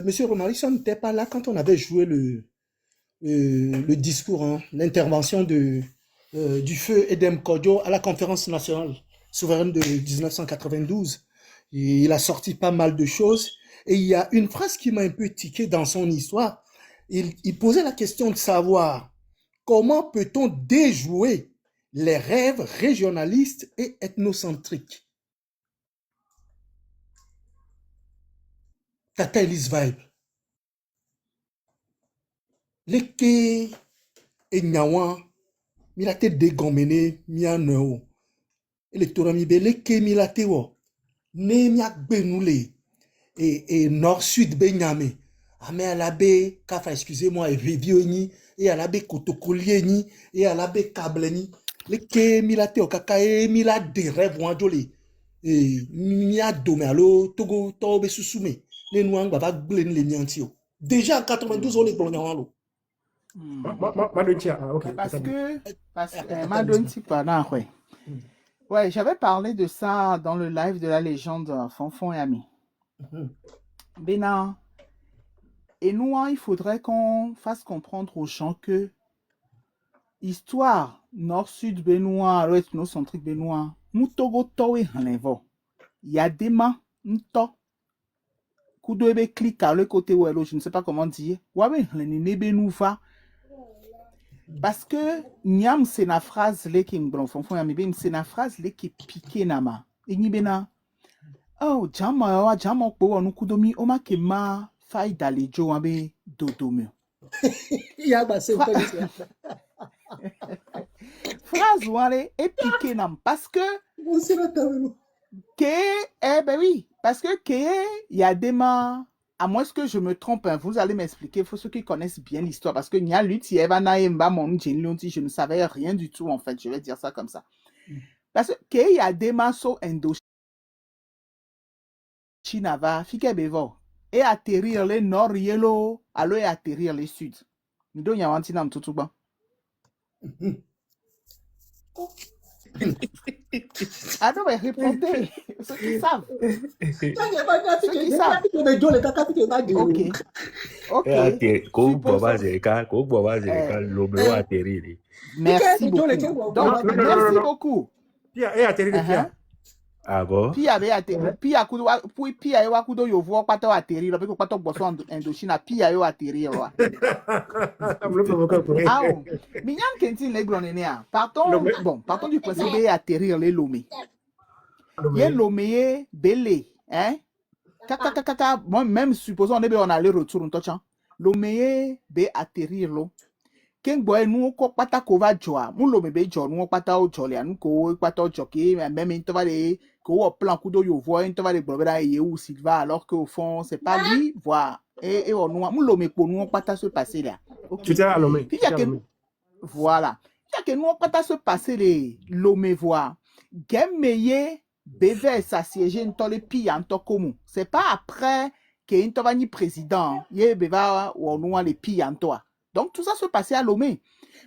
Monsieur Romaric, on n'était pas là quand on avait joué le discours, hein, l'intervention du feu Edem Kodjo à la conférence nationale souveraine de 1992. Et il a sorti pas mal de choses. Et il y a une phrase qui m'a un peu tiqué dans son histoire. Il posait la question de savoir comment peut-on déjouer les rêves régionalistes et ethnocentriques. Tata Elise Vibe. Leke enyawan milate dégomene miano électorat mi be leke milate wo ne miagbe nous et nord sud be nyame ame alabe kafa excusez-moi et revio ni et alabe kotokolier ni et alabe câble ni leke milate o kaka e mila de rêve wanjoli et mia domalo togo tobe susume les noirs va glen les miantio déjà en 92 on est blondian. Ouais, j'avais parlé de ça dans le live de la légende Fonfon et Ami. Bénin. Et nous, il faudrait qu'on fasse comprendre aux gens que histoire nord-sud bénois, ethnocentrique bénois, nous togo towe hanlevo. Il y a des mains, nto. Kudo ebe clique à le côté ou je ne sais pas comment dire. Wabe hanlene benouva. Parce que Niam c'est la phrase là qui c'est la phrase là qui pique nama. Et ni bena oh jama po onu kudomi oma ke ma fai dale jo abe dodomio. Ya ba c'est phrase wale est piqué nam parce que ben oui parce que il y a des mains. À moins que je me trompe, hein, vous allez m'expliquer, il faut ceux qui connaissent bien l'histoire, parce que je ne savais rien du tout, en fait, je vais dire ça comme ça. Parce que il y a des massos Indochinava, Fikebevo, et atterrir les nord yellow, alors et atterrir les sud. Nous donnons un petit nom tout bas. Ah non, mais répondez, ceux qui savent. Ceux qui savent. Ok. Merci beaucoup. Donc, merci beaucoup. Ah bon? Pia yo kudo yo vo pato atterrir là parce que pato bosso Indochine pia yo atterrir là. Ah oh. Minyan kentin les gronenia. Partons du principe de atterrir les Lomé. Yé Lomé belé, hein? Kaka moi même supposons on aller retour on touch. Lomé be atterrir lo. Ken boy nous ko pata ko va joa. Mu Lomé be jo nous pata o jole anu ko pata joki même into va les au plan kudo yo voit into va les blobera et où s'il va alors qu'au fond c'est pas lui voir et on nous Lomé pour nous pata se passer là. Tu t'es à Lomé. Voilà. Il y a que nous pata se passer les Lomé voir. Gemeye beve s'assiéger dans les pays en tant que c'est pas après que into va ni président ye beva ou nous les pays en toi. Donc tout ça se passait à Lomé.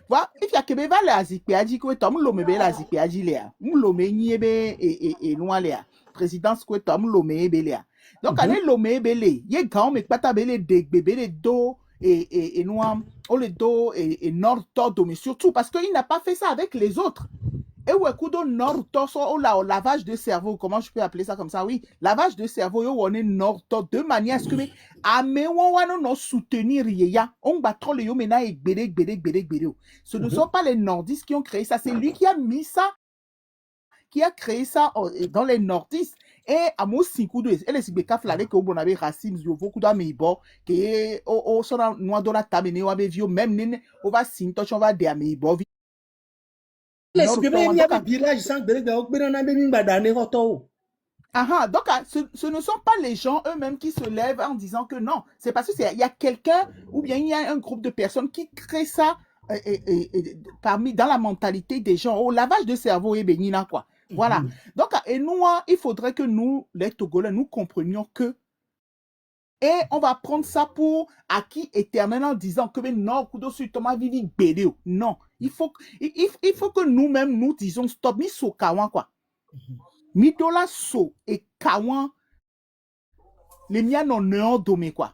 Voilà, il y a que beva les azikpeaji que tom Lomé be la azikpeaji léa. Mu Lomé ni ebe et nous léa. Présidence que tom Lomé be léa. Donc ane Lomé belé, ye grand me pata belé de bébé les dos et nous on les dos et nord todo mais surtout parce qu'il n'a pas fait ça avec les autres. Et où est nord torso au lavage de cerveau, comment je peux appeler ça comme ça? Oui, lavage de cerveau, on est nord de manière à ce que on soutenir on bat trop les yo mena et gbede. Ce ne sont pas les nordistes qui ont créé ça, c'est lui qui a mis ça, qui a créé ça dans les nordistes. Et à mon 5 ou 2, et les sibeka flare que vous avez racines, vous avez beaucoup d'ameibo, que au sera noir dans la table, on va vivre même, on va s'intocher, on va des ameibo. Donc, ce ne sont pas les gens eux-mêmes qui se lèvent en disant que non. C'est parce qu'il y a quelqu'un ou bien il y a un groupe de personnes qui crée ça parmi dans la mentalité des gens. Au lavage de cerveau et bénina quoi. Voilà. Donc, et nous, il faudrait que nous, les Togolais, nous comprenions que et on va prendre ça pour acquis éternel en disant que non, kudo sur Thomas Vivi Bédéo. Non, il faut que nous-mêmes nous disons stop, mi so kawan quoi. Mi dola so et kawan les miens non domé quoi.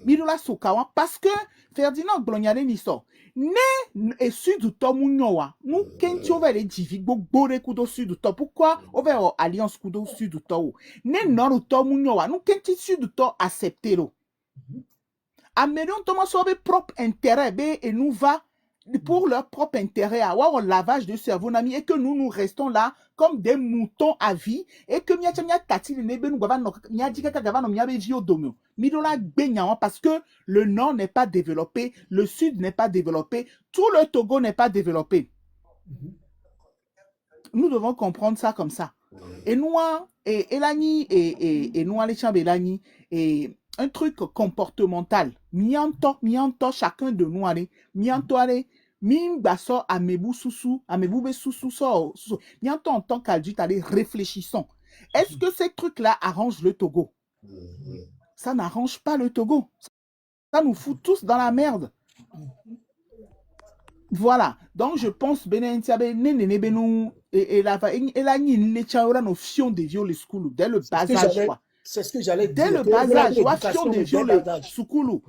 Midola sokawa parce que Ferdinand Glonyane niso ne et sud du to munyowa nous kenti over les divi gbogbo kudo sud du to pourquoi over alliance kudo sud du to ne nord du to munyowa nous kenti sud du to accepter lo Amérion Thomas sobe propre intérêt be et nous va pour leur propre intérêt à avoir un lavage de cerveau nami et que nous restons là comme des moutons à vie et que mia tati nebe nous gava mia dika gava no mia be vio domio midola gbenyawa parce que le nord n'est pas développé, le sud n'est pas développé, tout le Togo n'est pas développé. Nous devons comprendre ça comme ça. Et nous et Elani et nous les chambres Elani et un truc comportemental. Mianto chacun de nous allez mianto allez Mimbaso amebu susu, amebu be susu so. Mianto en tant qu'adulte, allez, réfléchissons. Est-ce que ces trucs-là arrangent le Togo? Ça n'arrange pas le Togo. Ça nous fout tous dans la merde. Voilà. Donc, je pense, et la notion de viol school dès le bas âge. C'est ce que j'allais dire. Dès le bas âge, wafion de viol soukoulou.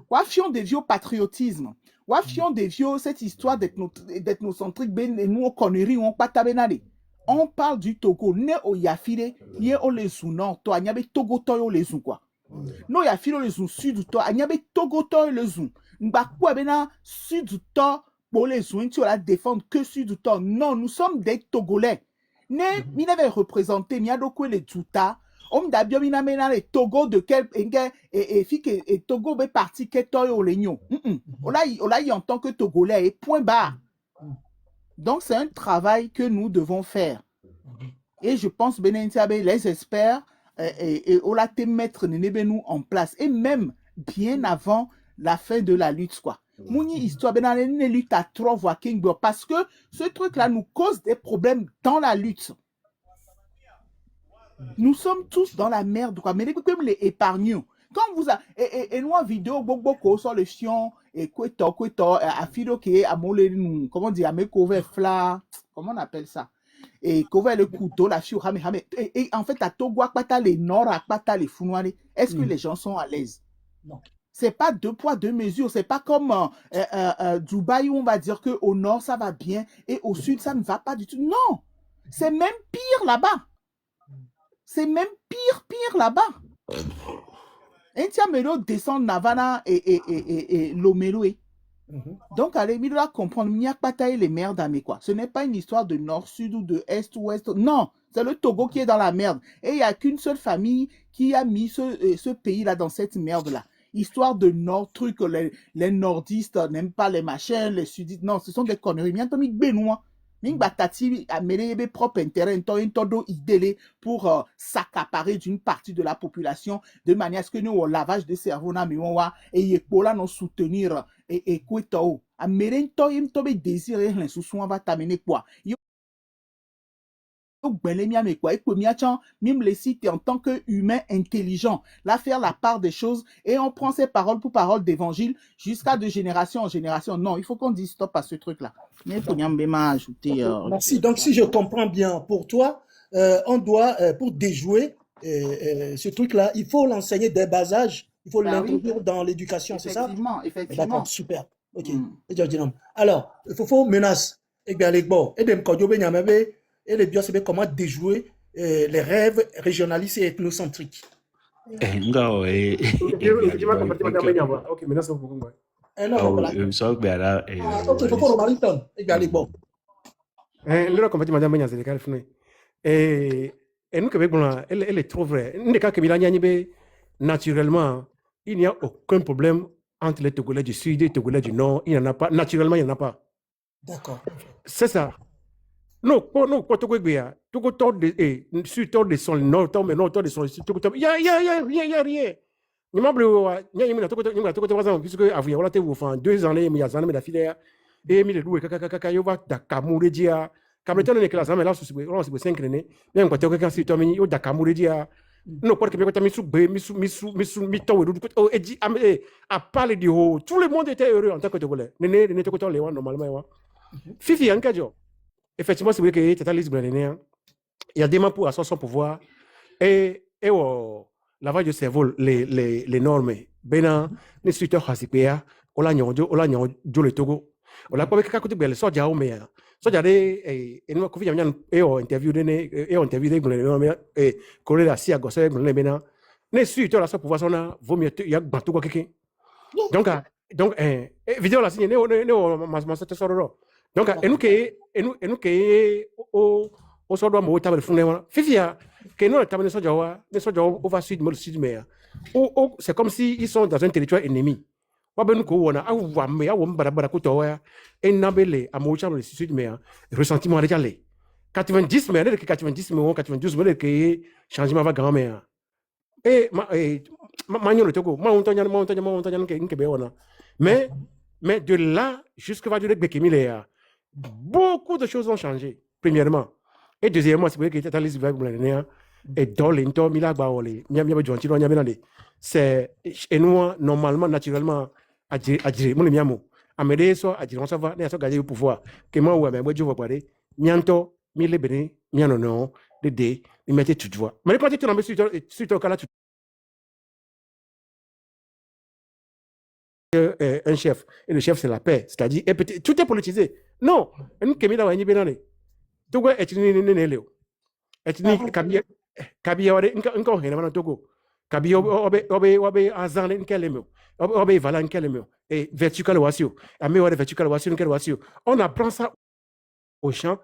Wafion de viol patriotisme. Wafion de viol cette histoire d'ethnocentrique, nous conneries, on pas tabenade. On parle du Togo, né au Yafire, ni au Lezou, non, toi, n'y avait Togo, toi, au Lezou, quoi. Non, Yafire, le sud, toi, n'y avait Togo, toi, le Zou. M'bakwa, bena, sud, toi, pour les Zou, tu la défendre que sud, toi. Non, nous sommes des Togolais. Né, il avait représenté, il y les Djouta. On a bien mis les Togo de quel et Togo est parti que toi au Lénion. On l'a en tant que Togolais et point barre. Donc c'est un travail que nous devons faire. Et je pense Benentiabe les experts et on l'a mettre nous en place et même bien avant la fin de la lutte quoi. Mouni histoire une lutte à 3 voix King parce que ce truc là nous cause des problèmes dans la lutte. Nous sommes tous dans la merde, quoi. Mais comme les épargnants. Quand vous avez, et nous en vidéo, beaucoup sur le chion, et quoi, à Fido qui est à Molé, comment dire, à me couvrir fla, comment on appelle ça? Et couvrir le couteau, la chou, et en fait, à Togo, à Pata, les Nord, à Pata, les Founouari, est-ce que les gens sont à l'aise? Non. C'est pas 2 poids, 2 mesures. C'est pas comme Dubaï où on va dire qu'au nord, ça va bien, et au sud, ça ne va pas du tout. Non! C'est même pire là-bas. C'est même pire là-bas. Entiamelo descend Navana et Lomeloé. Donc, allez, il doit comprendre, il n'y a pas taillé les merdes à mes quoi. Ce n'est pas une histoire de nord-sud ou de est-ouest. Non, c'est le Togo qui est dans la merde. Et il n'y a qu'une seule famille qui a mis ce pays-là dans cette merde-là. Histoire de nord, truc, les nordistes n'aiment pas les machins, les sudistes. Non, ce sont des conneries. Bientôt, mis Benoît. Mingbatati a mêlé propre intérêt pour s'accaparer d'une partie de la population de manière à ce que nous, au lavage de cerveau, et pour là, nous soutenir et quoi, a mêlé un désir et un sous va t'amener quoi. Même les sites en tant qu'humain intelligent, là faire la part des choses et on prend ces paroles pour paroles d'évangile jusqu'à de génération en génération. Non, il faut qu'on dise stop à ce truc-là. Mais pour ajouter. Merci. Donc, si je comprends bien, pour toi, on doit, pour déjouer ce truc-là, il faut l'enseigner dès bas âge, il faut l'introduire dans l'éducation, c'est ça? Effectivement. D'accord, super. Ok. Alors, il faut menace. Et bien, les bon, et dem kodjo be nyamebe. Et les bios, c'est comment déjouer les rêves régionalistes et ethnocentriques. Naturellement, il n'y a aucun problème entre les Togolais du Sud et les Togolais du Nord. Il n'y en a pas. Naturellement, il n'y en a pas. D'accord. C'est ça. Non, pas Togo Gbea. Togo tord de sur tord de son nord, mais non tord de son sud. Togo il y a rien. Ni m'a bleu, ni a Togo par exemple, puisque avant on l'a été enfin 2 ans mais il y a mais la filière et mi le louer kaka yo va Dakamure dia. Comme étant les classes mais là c'est 5 années. Même quand Togo si toi yo Dakamure dia. Non, parce que quand mi taw et dit à parler du haut, tout le monde était heureux en tant que Togolais. Né Togo les normalement. Fifi en kajo. Effectivement, c'est vrai que Tata Lise Blanéen, il y a des mains pour asseoir son pouvoir. Et et lavage de cerveau les normes bena ne suite hasipea ola nyo le Togo ola kwa ka kuti bele soja o me soja de eno ko fi nyan interview de ne interview de no ko la si ago se ne bena ne suite la so pouvoir sona vaut mieux ya bantu ko keke donc vidéo la signe ne ma sa tesoro donc enu ke o so do mo table fune wana fifia que non table soja o va sud mais c'est comme si ils sont dans un territoire ennemi wa ben ko wona a wa me a wo bara ko to ya en nabele a mo chamo le sud mais ressentiment déjà les 90 mais 90 mais 92 mais que changement va grand mais manyo le Togo ma on tanya ke be wona mais de là jusque va durer Bekemile beaucoup de choses ont changé premièrement et deuxièmement c'est vrai que ta liste va et dans les temps milagba ole nyamia jonti no nyamia le c'est et nous normalement naturellement adjire mon miamo amede so adjire on ça va ne so gaje pouvoir que moi ouais mais bojo va parler nyanto mi le bene miano non de il mettait tu vois mais quand tu tombes sur ton cas là un chef et le chef c'est la paix c'est-à-dire tout est politisé non nous kemida wa nyibe nane Togo est ni leo etni kabia wade nka hena mana Togo kabia obe azan nkelemo obe vala nkelemo et vertical wasio ame wade vertical wasio on apprend ça au champ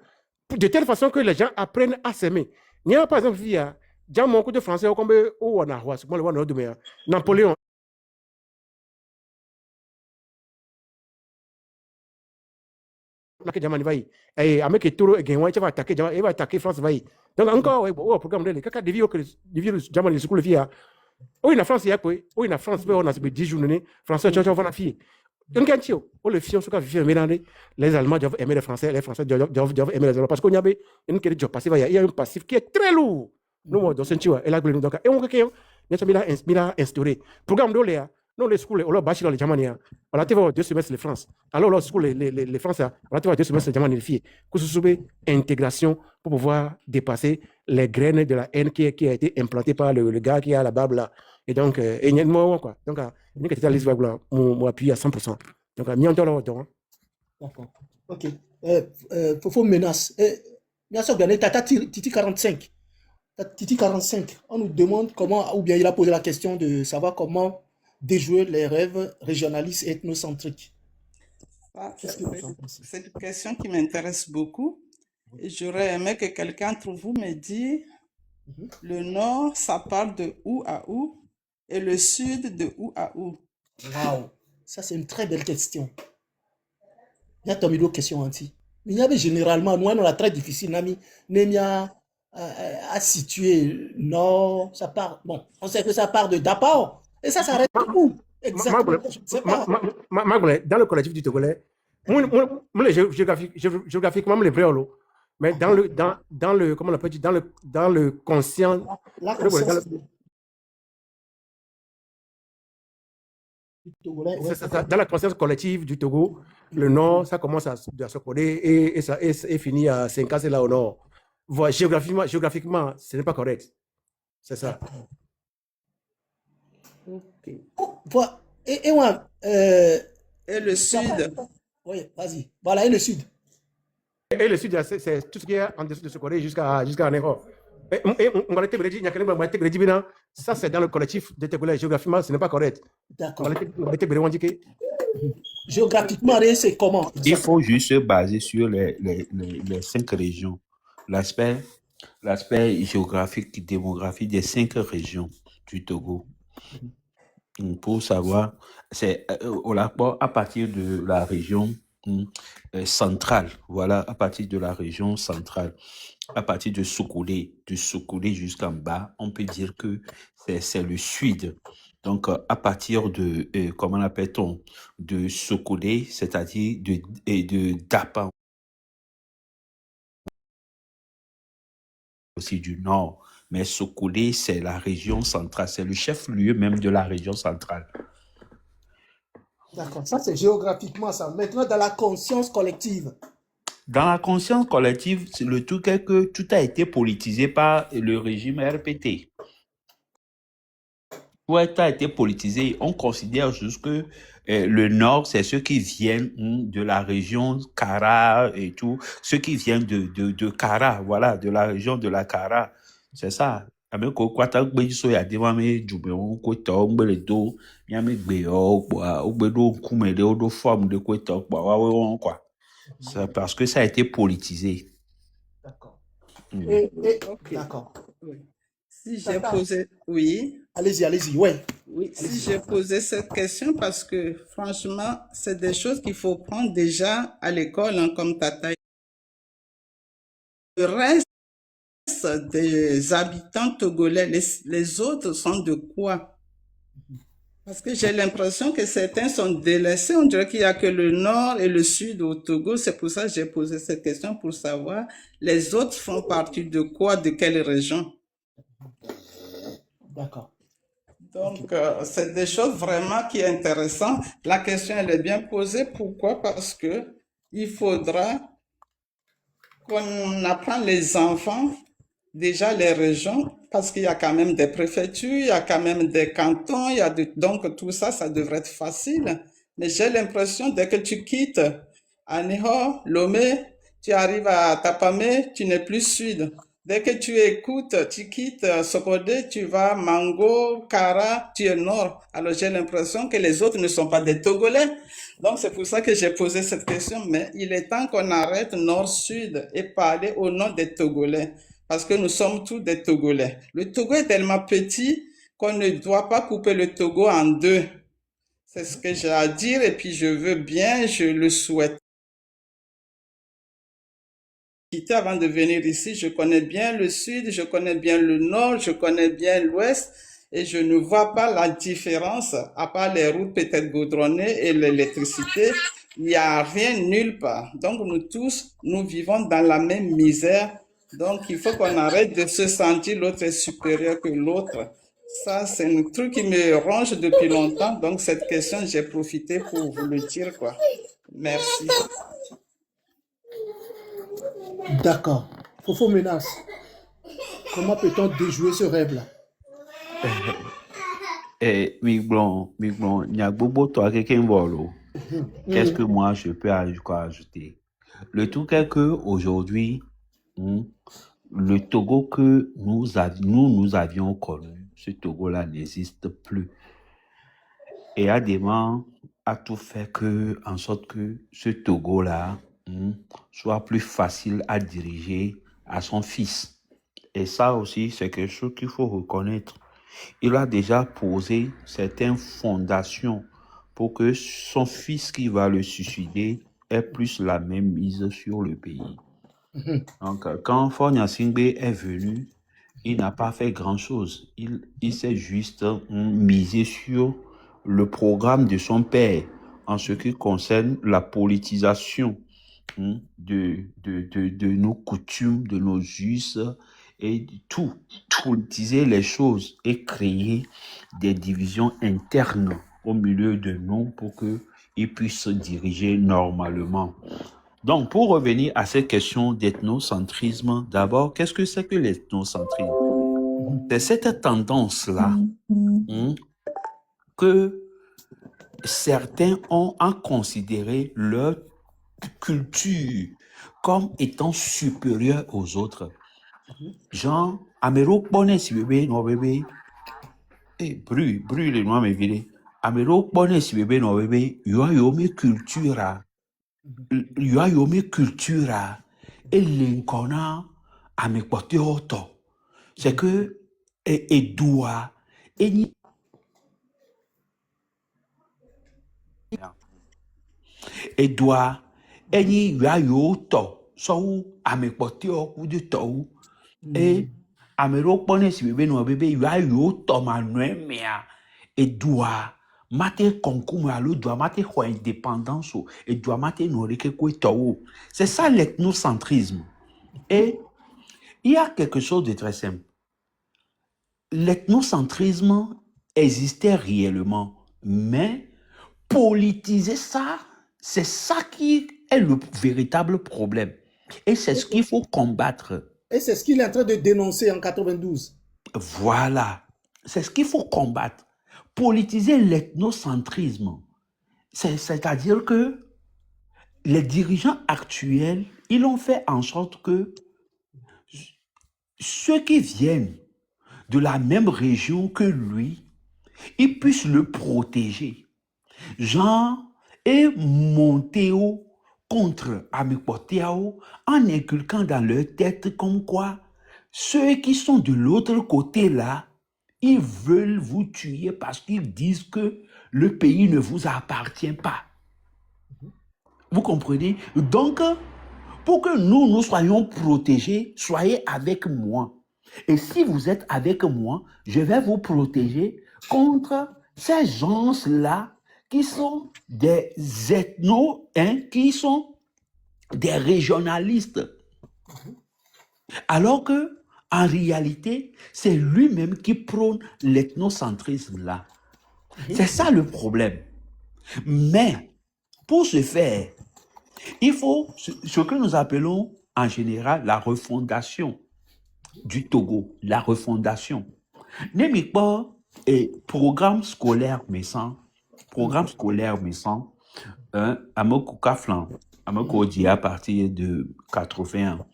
de telle façon que les gens apprennent à s'aimer. Il y a par exemple via Jean mon coup de français au combe ou on a was moi le one de Napoléon Jamani vai et avec Toro et Genwa va attaquer France vai donc encore au programme de kaka devio Jamani school via oui na France oui na France on a 10 journées français tu vas na fille donc le fion ce qu'a vivre les Allemands doivent aimer les Français doivent aimer les Allemands parce qu'on y avait une qui est passif il y a un passif qui est très lourd nous dans sentir et là donc et on que mila instauré programme de Léa non les schools on bâchi dans les Jamania on a été voir 2 semestres les France alors les schools les Français on a été voir 2 semestres les Jamania les filles que ce soit intégration pour pouvoir dépasser les graines de la haine qui a été implantée par le gars qui a la barbe là et donc et il y a quoi donc nous qui était à l'Israël moi appuyer à 100% donc mi en là donc d'accord ok faut menace bien sûr gagner tata Titi 45 Titi 45 on nous demande comment ou bien il a posé la question de savoir comment déjouer les rêves régionalistes et ethnocentriques. C'est une question qui m'intéresse beaucoup. J'aurais aimé que quelqu'un d'entre vous me dise le nord, ça parle de où à où et le sud de où à où. Waouh, ça c'est une très belle question. Il y a une question anti. Mais il y avait généralement, nous on a très difficile, Nami, Nemia à situer nord, ça part, bon, on sait que ça part de Dapao. Et ça s'arrête où? Exactement. Dans le collectif du Togolais, géographiquement, les vrais mais dans le comment on appelle dans le conscient. Dans la conscience collective du Togo, le nord, ça commence à se coller et ça finit à s'encasser là au nord. Voilà, géographiquement, ce n'est pas correct. C'est ça. Okay. Et le sud. Oui, vas-y. Voilà, et le sud. Et le sud, c'est tout ce qui est en dessous de ce côté jusqu'à en Europe. Ça, c'est dans le collectif de Togolais. Géographiquement, ce n'est pas correct. D'accord. Géographiquement, c'est comment? Il faut juste se baser sur les 5 régions. L'aspect géographique, démographique des 5 régions du Togo. Pour savoir, c'est à partir de la région centrale, voilà, à partir de la région centrale, à partir de Sokolé jusqu'en bas, on peut dire que c'est le sud. Donc, à partir de, comment l'appelle-t-on, de Sokolé, c'est-à-dire de Dapa, aussi du nord. Mais Sokolé, c'est la région centrale, c'est le chef-lieu même de la région centrale. D'accord, ça c'est géographiquement ça. Maintenant, dans la conscience collective. Dans la conscience collective, le truc est que tout a été politisé par le régime RPT. Poueta a été politisé. On considère juste que le Nord, c'est ceux qui viennent de la région Kara et tout, ceux qui viennent de Kara, voilà, de la région de la Kara. C'est ça. Avec quoi t'as oublié so ya dit mais du bon côté oublié do, bien mais quoi, oublié do comme de forme de côté quoi. C'est parce que ça a été politisé. D'accord. Mm. Ok. D'accord. Oui. Si j'ai Tata, posé, oui, allez-y, ouais. oui, si Allez-y. j'ai posé cette question parce que franchement, c'est des choses qu'il faut prendre déjà à l'école, hein, comme Tata. Le reste des habitants togolais, les autres sont de quoi? Parce que j'ai l'impression que certains sont délaissés. On dirait qu'il n'y a que le nord et le sud au Togo. C'est pour ça que j'ai posé cette question pour savoir les autres font partie de quoi, de quelle région. D'accord. Donc, c'est des choses vraiment qui est intéressant. La question, elle est bien posée. Pourquoi? Parce que il faudra qu'on apprenne les enfants, déjà les régions, parce qu'il y a quand même des préfectures, il y a quand même des cantons, donc tout ça, ça devrait être facile. Mais j'ai l'impression, dès que tu quittes Aniho, Lomé, tu arrives à Tapamé, tu n'es plus sud. Dès que tu quittes Sokodé, tu vas Mango, Kara, tu es nord. Alors j'ai l'impression que les autres ne sont pas des Togolais. Donc c'est pour ça que j'ai posé cette question. Mais il est temps qu'on arrête nord-sud et parler au nom des Togolais. Parce que nous sommes tous des Togolais. Le Togo est tellement petit qu'on ne doit pas couper le Togo en deux. C'est ce que j'ai à dire et puis je veux bien, je le souhaite. Avant de venir ici, je connais bien le sud, je connais bien le nord, je connais bien l'ouest et je ne vois pas la différence, à part les routes peut-être goudronnées et l'électricité. Il n'y a rien nulle part. Donc nous tous, nous vivons dans la même misère. Donc il faut qu'on arrête de se sentir l'autre est supérieur que l'autre. Ça, c'est un truc qui me ronge depuis longtemps. Donc cette question, j'ai profité pour vous le dire, quoi. Merci. D'accord. Fofo Menace, comment peut-on déjouer ce rêve-là? Miglon, il y a beaucoup toi quelqu'un volo. Qu'est-ce que moi je peux ajouter? Le truc est que aujourd'hui, le Togo que nous avions connu, ce Togo-là n'existe plus. Et Adéman a tout fait en sorte que ce Togo-là soit plus facile à diriger à son fils. Et ça aussi, c'est quelque chose qu'il faut reconnaître. Il a déjà posé certaines fondations pour que son fils qui va le suicider ait plus la même mise sur le pays. Donc, quand Fonya Singbe est venu, il n'a pas fait grand-chose. Il s'est juste misé sur le programme de son père en ce qui concerne la politisation de nos coutumes, de nos us et tout. Politiser les choses et créer des divisions internes au milieu de nous pour qu'ils puissent se diriger normalement. Donc, pour revenir à cette question d'ethnocentrisme, d'abord, qu'est-ce que c'est que l'ethnocentrisme? C'est cette tendance-là que certains ont à considérer leur culture comme étant supérieure aux autres. Genre, Amero bonne si bébé, non bébé. Brûle les noix, mais vide. Amero bonne si bébé, non bébé. Yomi culture. Yomi culture. Et l'incona, amekote auto. C'est que, et doit, et doit, eni yayo to, so amekote okudu to, et amero pone si bebe no bebe yayo to manuemia, et doit, mate concours alo doit mate ho indépendance, et doit mate norike kwe to. C'est ça l'ethnocentrisme. Et il y a quelque chose de très simple. L'ethnocentrisme existait réellement, mais politiser ça, c'est ça qui est le véritable problème. Et c'est ce qu'il faut combattre. Et c'est ce qu'il est en train de dénoncer en 92. Voilà. C'est ce qu'il faut combattre. Politiser l'ethnocentrisme, c'est-à-dire que les dirigeants actuels, ils ont fait en sorte que ceux qui viennent de la même région que lui, ils puissent le protéger. Jean est monté contre Amikpoteao en inculquant dans leur tête comme quoi ceux qui sont de l'autre côté là, ils veulent vous tuer parce qu'ils disent que le pays ne vous appartient pas. Vous comprenez? Donc, pour que nous soyons protégés, soyez avec moi. Et si vous êtes avec moi, je vais vous protéger contre ces gens-là qui sont des ethnos, qui sont des régionalistes. Alors que, en réalité, c'est lui-même qui prône l'ethnocentrisme là. C'est ça le problème. Mais, pour ce faire, il faut ce que nous appelons en général la refondation du Togo, la refondation. Némiquement, et programme scolaire Messan, Amoko Kaflan, Amoko dit à partir de 81.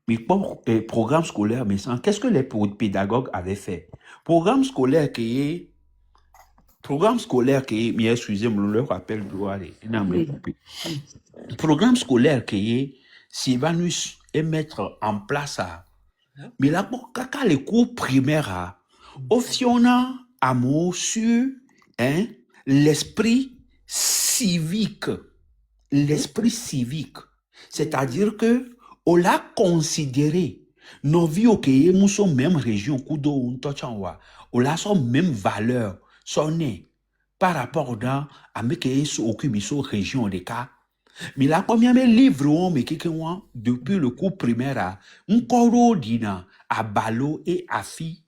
Mais programme scolaire Messan, qu'est-ce que les pédagogues avaient fait? Programme scolaire qui est, mais excusez-moi, le rappel doit aller. Programme scolaire qui est, s'il va nous mettre en place à, mais là, quand les cours primaires, au fiona amour sur l'esprit civique. L'esprit civique. C'est-à-dire que, on l'a considéré, nos vies au Kenya, nous sommes même région, on l'a son même valeur, son nez, par rapport à mes région des cas. Mais la première livre, depuis le cours primaire, on dina à Balo et Afi.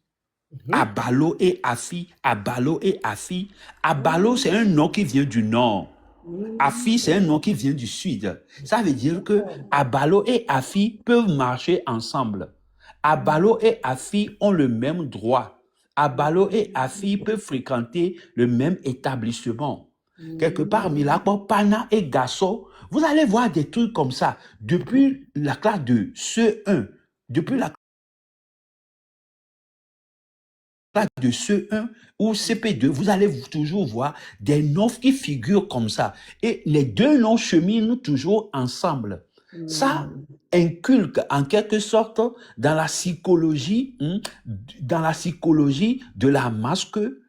Abalo et Afi, Abalo et Afi. Abalo, c'est un nom qui vient du nord. Afi, c'est un nom qui vient du sud. Ça veut dire que Abalo et Afi peuvent marcher ensemble. Abalo et Afi ont le même droit. Abalo et Afi peuvent fréquenter le même établissement. Quelque part, Milakbo, Pana et Gasso, vous allez voir des trucs comme ça. Depuis la classe de CE1, depuis la classe de CE1 ou CP2, vous allez toujours voir des noms qui figurent comme ça. Et les deux noms cheminent toujours ensemble. Ça inculque en quelque sorte dans la psychologie de la masse que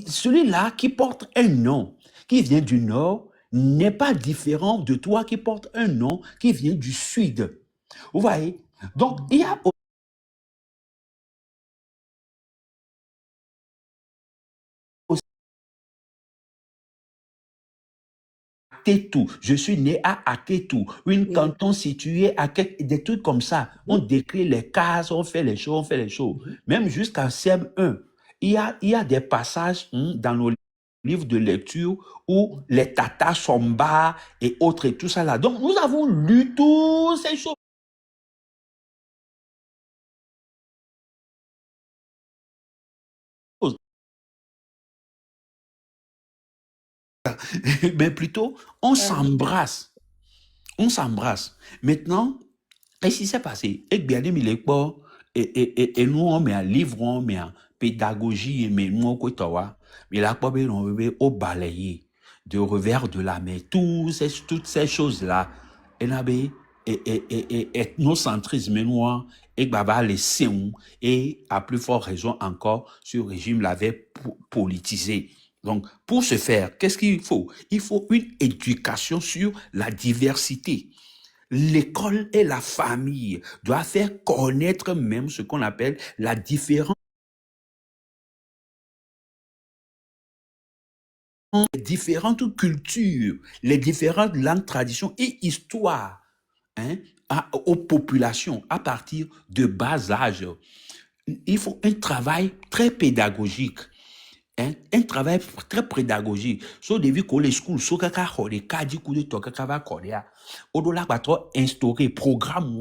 celui-là qui porte un nom qui vient du nord n'est pas différent de toi qui porte un nom qui vient du sud. Vous voyez? Donc, il y a Atetu. Je suis né à Atetu, une canton situé à des trucs comme ça. On décrit les cases, on fait les choses. Même jusqu'à CM1, il y a des passages dans nos livres de lecture où les Tata Somba et autres et tout ça là. Donc, nous avons lu toutes ces choses. Mais plutôt, on s'embrasse. On s'embrasse. Maintenant, qu'est-ce qui s'est passé? Et bien, et nous, on met un livre, on met en pédagogie, mais nous, on mais là, on veut au balayer de revers de la main, toutes ces choses-là. Et ethnocentrisme noir, et baba les séons, et à plus forte raison encore, ce régime l'avait politisé. Donc, pour ce faire, qu'est-ce qu'il faut? Il faut une éducation sur la diversité. L'école et la famille doivent faire connaître même ce qu'on appelle la différence. Les différentes cultures, les différentes langues, traditions et histoires aux populations à partir de bas âge. Il faut un travail très pédagogique. Un travail très pédagogique. So devi ko les schools so kaka hore kaji kude to kaka va korea. Odola patro instaurer programme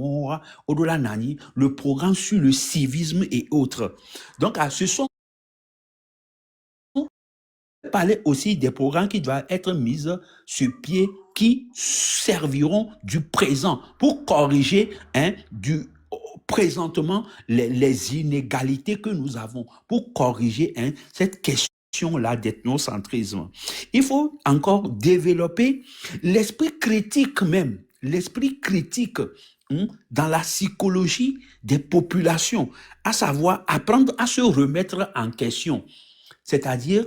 odola nani le programme sur le civisme et autres. Donc ce sont parler aussi des programmes qui doivent être mis sur pied qui serviront du présent pour corriger présentement les inégalités que nous avons, pour corriger cette question-là d'ethnocentrisme. Il faut encore développer l'esprit critique même, l'esprit critique dans la psychologie des populations, à savoir apprendre à se remettre en question. C'est-à-dire,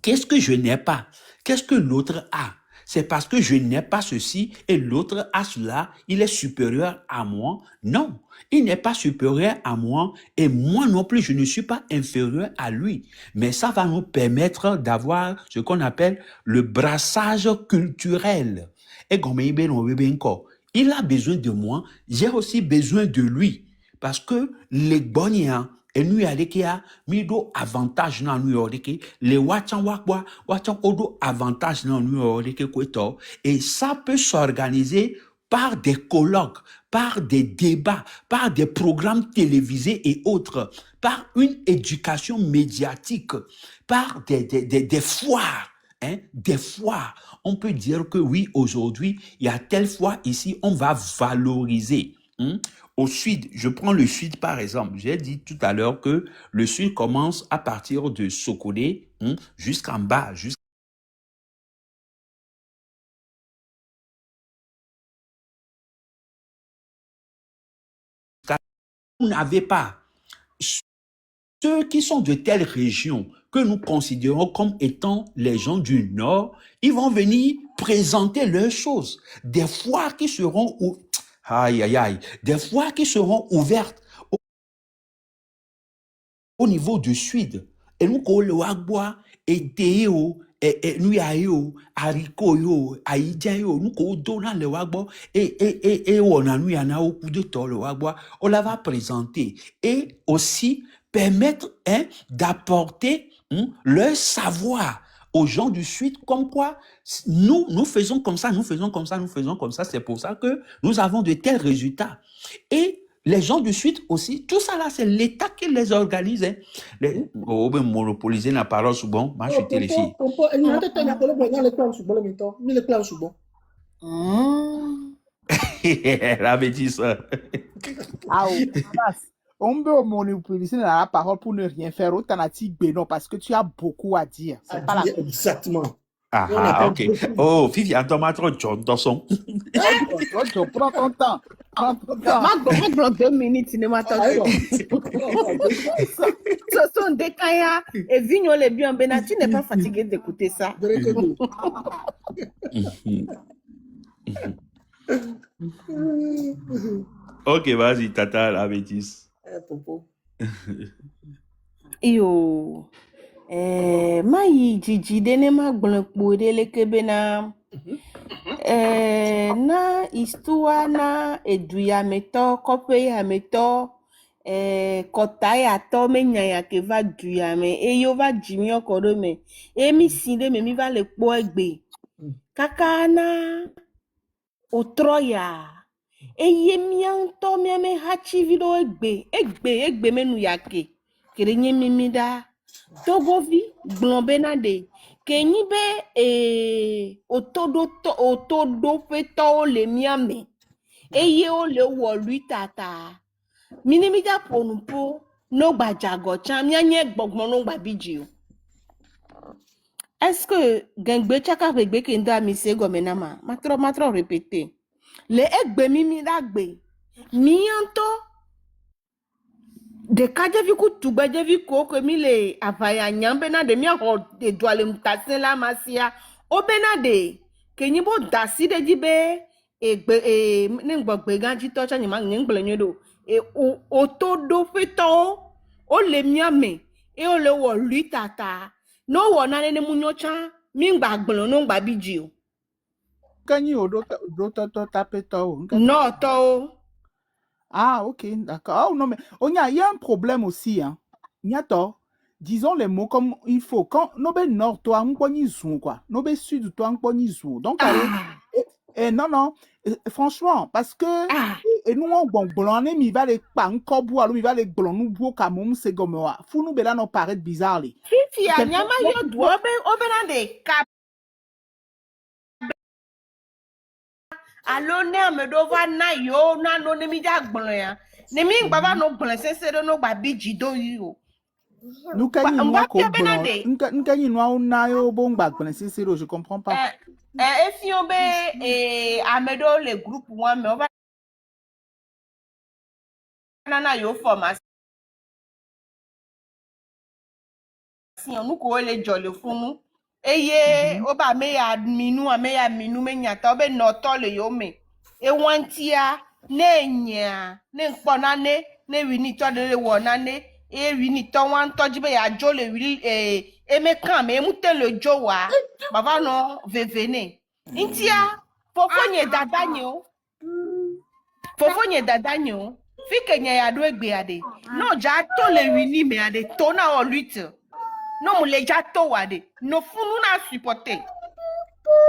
qu'est-ce que je n'ai pas? Qu'est-ce que l'autre a? C'est parce que je n'ai pas ceci et l'autre a cela, il est supérieur à moi. Non, il n'est pas supérieur à moi et moi non plus, je ne suis pas inférieur à lui. Mais ça va nous permettre d'avoir ce qu'on appelle le brassage culturel. Et comme il a besoin de moi, j'ai aussi besoin de lui. Parce que les Boniens, et nous a mido avantage na nous les wachan odo avantage na nous et ça peut s'organiser par des colloques, par des débats, par des programmes télévisés et autres, par une éducation médiatique, par des foires. Des foires. On peut dire que oui, aujourd'hui, il y a telle foire ici, on va valoriser. Au sud, je prends le sud par exemple. J'ai dit tout à l'heure que le sud commence à partir de Sokolé jusqu'en bas, vous n'avez pas ceux qui sont de telles régions que nous considérons comme étant les gens du Nord, ils vont venir présenter leurs choses. Des foires qui seront des foires qui seront ouvertes au niveau du sud. Et nous, le wagbois, et théo, et nous yayo, haricot yo, aïdja yo, nous ko donna le wagbois, et on a nous yana au coup de temps le wagbois, on la va présenter. Et aussi permettre d'apporter leur savoir aux gens du sud, comme quoi nous faisons comme ça, nous faisons comme ça, nous faisons comme ça. C'est pour ça que nous avons de tels résultats. Et les gens du Sud aussi, tout ça là, c'est l'État qui les organise. On peut monopoliser la parole souvent. Moi, je suis téléphone. Elle avait dit ça. Ah, on peut monopoliser la parole pour ne rien faire. Autant à non, parce que tu as beaucoup à dire. C'est pas la... Exactement. Ah, ok. Oh, Viviane, tomate, John Dawson. Prends ton temps. Ma 2 minutes, ne m'attends. Ce sont des kaya et vigno les bien bena. Tu n'es pas fatigué d'écouter ça. Ok, vas-y, Tata, la bêtise. Yo. Ma yi jiji dene ma gblekpo de lekebe na na histoire na eduyameto kopeyameto kotayato menyaya ke va duyame eyo va jimi okoro me emi sinde me mi va le kpo egbe kaka na otroya eye mianto miame hachi vido egbe menu yake kere nye mimida Togovi globena de kenyi be otodo feto le miame eye o le wo lui tata minimida ponumpo no gbajago chan mianye gbogbon no gbabiji o. Est-ce que gengbe chaka regbe kenda mi se gomena matro répéter le egbe mimi dagbe mianto de kajevi ku tugbajevi ko ke mi le avaya nyambena de mi ho de doale mtase la masia obena de kenyi bo dasi de jibe egbe ne gbogbe ganji to cha nyima ngbele nyodo o to do feto o le miame e o le wo lui tata no wo na ne munyocha mi ngbagbon no ngbabiji o Kanyi odo tape to. no to. Ah, ok, d'accord. Oh, non, mais il y a un problème aussi. Hein. Disons les mots comme il faut. Quand nous sommes nord, toi, on peut quoi. Nous sommes sud, toi, on peut. Donc, non, non. Franchement, parce que Ah, et nous on bon blonné mi va les pas encore boire, mi va les blon nous boire comme c'est comme moi. Fou nous bela non paraît bizarre li. fifi a Quelqu'un nyama yo do obe na de cap alo ne me do va na yo na no ne mi ja gbon ya. Ne mi baba no gbon se no gba biji do yi o. nous kanyi On nous va ko bien blon. benade. Nous kanyi nous on na yo bon ba blon c'est sérieux, je comprends pas. If you be amedo le groupe one me over na yo formation nous ko le jolly funu. Eye oba me ya minu me nyata obe no to le yo me. E wantia ne nya ne nkpona ne wini to de wo na ne e wini to wan to jibe ya jo le wili e me kan me mu te le jo wa baba no vevene. Intia fofonye dadanyo fofonye dadanyo fike nya ya do egbe ade no ja to le wini me ade to na o lutte no mu le ja to wa de no funu na supporter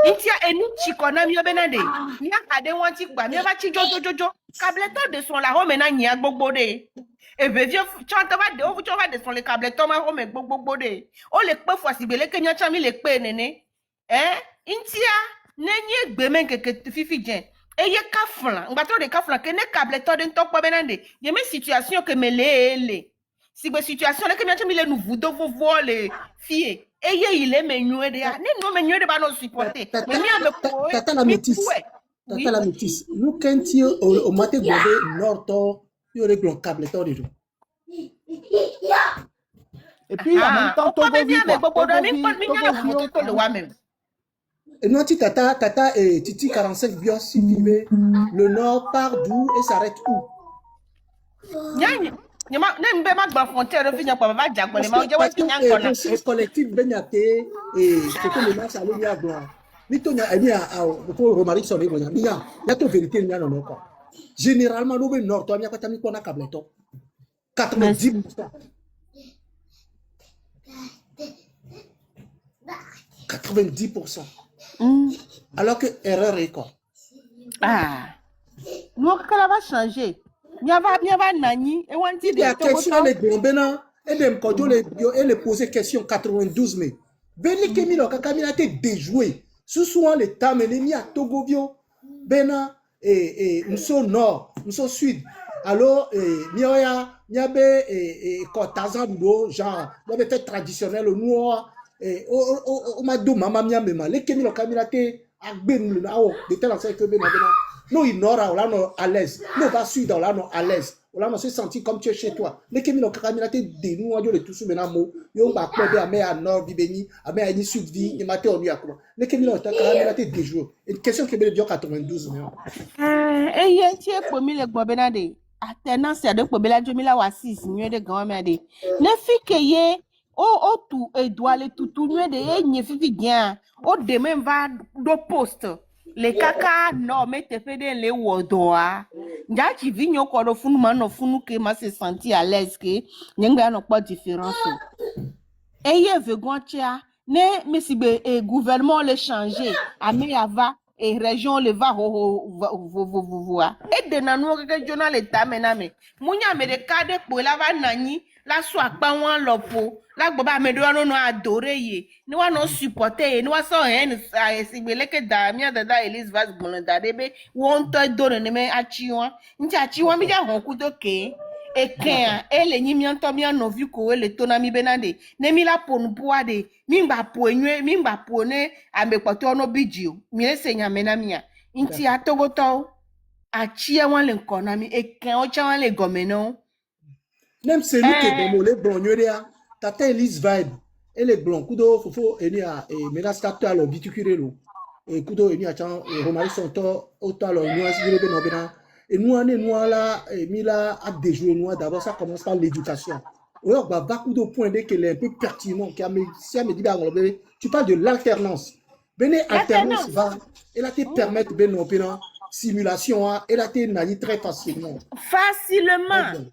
intia enu chiko na mi obenade ni ade won ti gba mi ba chi jojojojo kableto de son la home na nya gbogbo de ebe vie chanta ba de o fucho ba de son le kableto ma home gbogbo de o le pe fo asibele kenya cha mi le pe nene intia nenye gbe men keke fifi jen eye kaflan ngba to de kaflan ke ne kableto de ntokpo benade ye me situation ke me le si gbe situation le kenya cha mi le nou vudo vovo le fie eye ile menyo de ya ne no menyo de ba no supporter me mi ame ko Tata la mi métisse. pouet Tata la métisse. Nous, quand tu au maté gobé, nord, il y aurait un câble, toi, de tout. Et puis en même temps o ko Togo be mi vie ame quoi. gbogbo do mi Togo mi nya la vie foto to le wa me Et nous, tata et Titi 45 bios, si filmé, le nord part d'où et s'arrête où? nyanya nyama ne mbe ma gba frontière fi nya pa ba jagbo le ma o je wa Parce ti nya que nkona conseil collectif Benyate et c'est que le match à l'Onia Blanc. Mitonya, eh bien, pour Romaric sonner, il y a ton vérité, il y a non quoi. Généralement, nous, le nord, toi, il y a quand même qu'on a câble, 90%. 90%. Alors que erreur est quoi? nous kala va changer nya va nani e wan ti Il y a de to question les Gombena et les Mkojo et les poser question 92 mai. Beni Kemino Kakamina a été déjoué. Sous souvent les Tamenemi à Togovio, Bena et Mso Nord, Mso Sud. Alors, Mioya, Niabe et Kotazan Dudo, genre, peut-être traditionnel au noir. O Madou Mama Miamema, les Kemino Kamina te Agben, de telle enseigne que Bena. Nous, il nord, on l'a à l'aise. Nous, va sud, on l'a à l'aise. On se senti comme tu es chez toi. Les Kemino Kamina te dénou, on le tout sous maintenant. Yo ba kwebe ame à nord bibeni, ame à ni sud vi, ni maté on lui a quoi. Les Kemino Kamina te déjoué. Une question qui est bien 92 mais. eye ti e po mi le gbo benade alternance de po bela jo mi la wa 6 nyu de gan me de ne fi ke ye o tu edouale tutu nyu de e nye fifi bien o de même va do poste le kaka no me te fe de le wodoa nja chi vi nyo ko do funu ma no funu ke ma se senti à l'aise ke nyengba no pas différence eye vegontia ne mesibe e gouvernement le changer ame ava et région le va voir et de nanu ke journal état mename munya me de kade po la va nani la so apa wan lopo la gbo ba me do no adore ye ni wa no supporter ye ni wa so hen sigbele ke da mi da Elise Vaz Gbonda debe won to do ne me achi won mi ja hon ku doke eken ele nyi mi anto mi anovi ko ele to na mi benade ne mi la ponu puade mi ngba po enwe mi ngba po ne amekpoto no bidjo mi ese nya mena mi a nti atogoto achi e wan le nkona mi eken o cha wan le gomeno Même celui qui est dans les blancs, tata Elise Vibe, et les blancs, kudo fofo eni a menace tata alo bitukirelo. Et kudo eni a chan Romari sonto auto alo nuance direbe no bena. Et nous on est nous là mila a déjoué nous d'abord ça commence par l'éducation. Alors bah va kudo point dès qu'elle est un peu pertinent qui a me si elle me dit bah tu parles de l'alternance. Bene alternance va elle a te permettre ben no bena simulation elle a te nani très facilement.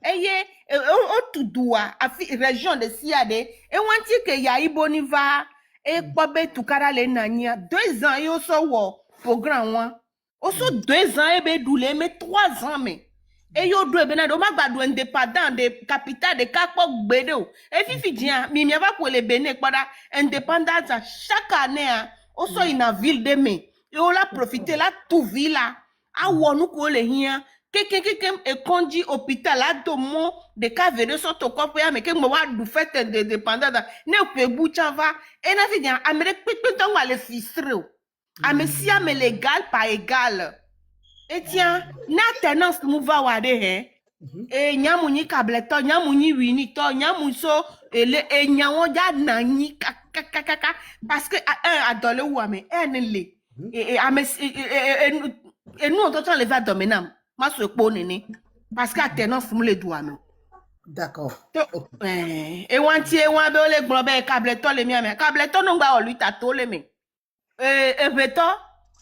Eye o tudua afi région de Siade e wanti ke ya iboni va e kpobe tukara le nania 2 ans yo so wo programme wa Oso 2 ans, ebe doule, mais 3 ans, mais. Et yo dwe benado magbado indépendant de capital de kakpok bedo. Et fifi dia, mi va pour les bene kwada indépendance chaque année oso ina ville de me. Et on l'a profité là tout ville là. A wonu ko le hia. Ke e konji hôpital là do mo de ka vede so to ko ya me ke mo wa du fait indépendance ne pe bucha va. Et na fi dia Amérique pipi ton wa le fistre. Amesia me légal par égal. Et tiens, na tenance nous va wade he. E nyamunyi kableto, nyamunyi winito, nyamuso e nyawo ja nani kaka parce que un adole ou ame enle. Et nous on t'entend lever à dominam. Ma se nene parce que tenance nous les doigts nous. D'accord. E wanti e wan be ole globe kableto le miame. Kableto no gba olu ta to le me. E beto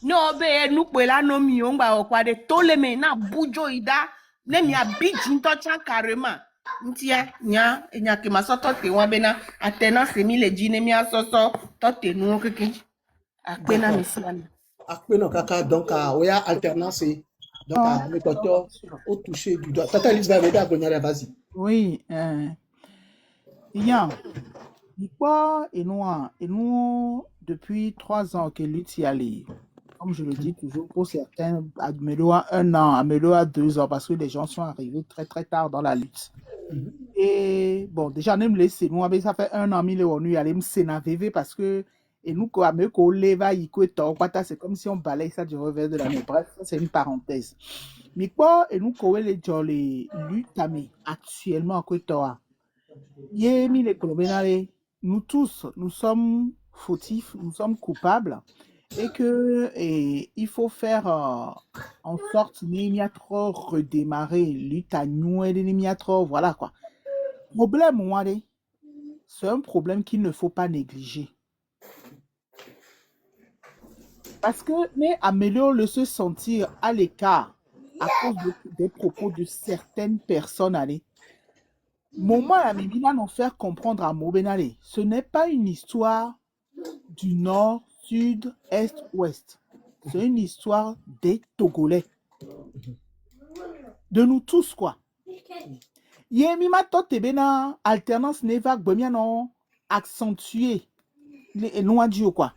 no be nu pela no mi on gba okwa de to le me na bujo ida ne mi abiji to chan carrément ntia nya ke masoto te wan be na atena se mi le ji ne mi asoso to te nu keke akpe na mi siana Akpe no kaka donc oya alternance donc le docteur au toucher du doigt. Tata Elise va aider à gagner, vas-y. Oui, Yann, et nous, depuis 3 ans que lutte y allait. Comme je le dis toujours, pour certains, améliore 1 an, améliore 2 ans, parce que les gens sont arrivés très très tard dans la lutte. Et bon, déjà, nous me laissons, nous, ça fait 1 an, nous y aller me sénaver parce que, et nous, quand on leva, c'est comme si on balaye ça du revers de la main. Bref, c'est une parenthèse. Mais quoi, et nous, quand les luttes actuellement, nous tous, nous sommes fautifs, nous sommes coupables. Et que il faut faire en sorte de trop redémarrer lutte à nous et trop voilà quoi. Problème c'est un problème qu'il ne faut pas négliger. Parce que mais améliore le se sentir à l'écart à cause des propos de certaines personnes allez. Moment à Mimina nous faire comprendre à Mobenale, ce n'est pas une histoire du nord, sud, est, ouest. C'est une histoire des Togolais. De nous tous, quoi. Yemima totebena alternance neva gbomiano accentuer les loin du quoi.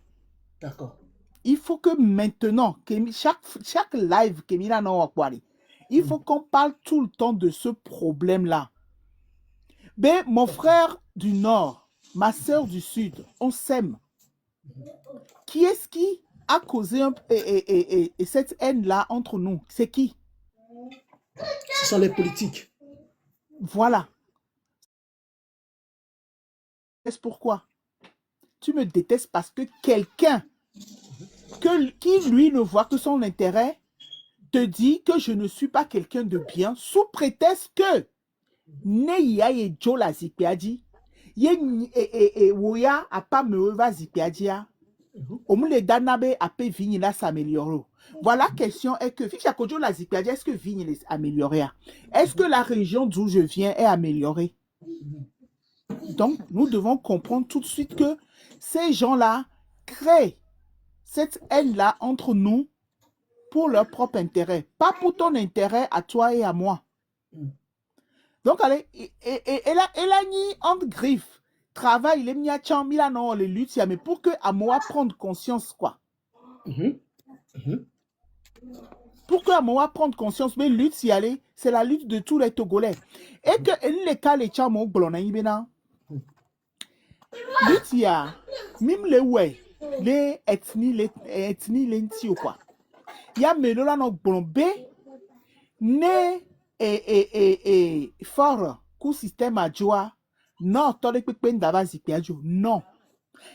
D'accord. Il faut que maintenant, que chaque live que Mila no akwari, il faut qu'on parle tout le temps de ce problème-là. Ben, mon frère du nord, ma soeur du sud, on s'aime. Qui est-ce qui a causé cette haine-là entre nous? C'est qui? Ce sont les politiques. Voilà. C'est pourquoi tu me détestes parce que quelqu'un qui lui ne voit que son intérêt te dit que je ne suis pas quelqu'un de bien sous prétexte que Neya et Joe la zipiadi Woya a pas me va zipiadia. Le danabe a pe vigne là s'améliorer. Voilà, la question est que ficha kojo la zipiadia, est-ce que vigne est améliorée? Est-ce que la région d'où je viens est améliorée? Donc, nous devons comprendre tout de suite que ces gens-là créent cette haine-là entre nous pour leur propre intérêt, pas pour ton intérêt à toi et à moi. Donc, allez, elle a mis entre griffes, travail, les miachans, milano, les luttes, mais pour que à moi prendre conscience, quoi. Pour que à moi prendre conscience, mais lutte, si aller, c'est la lutte de tous les Togolais. Et que les cas, les chamo, blonnaïbena, lutte, il y a, même les ouais, les ethnies, les ntio, quoi. Il y a melola no blonbé, ne fort coup système à joie non tole pepen d'ava zipiadio non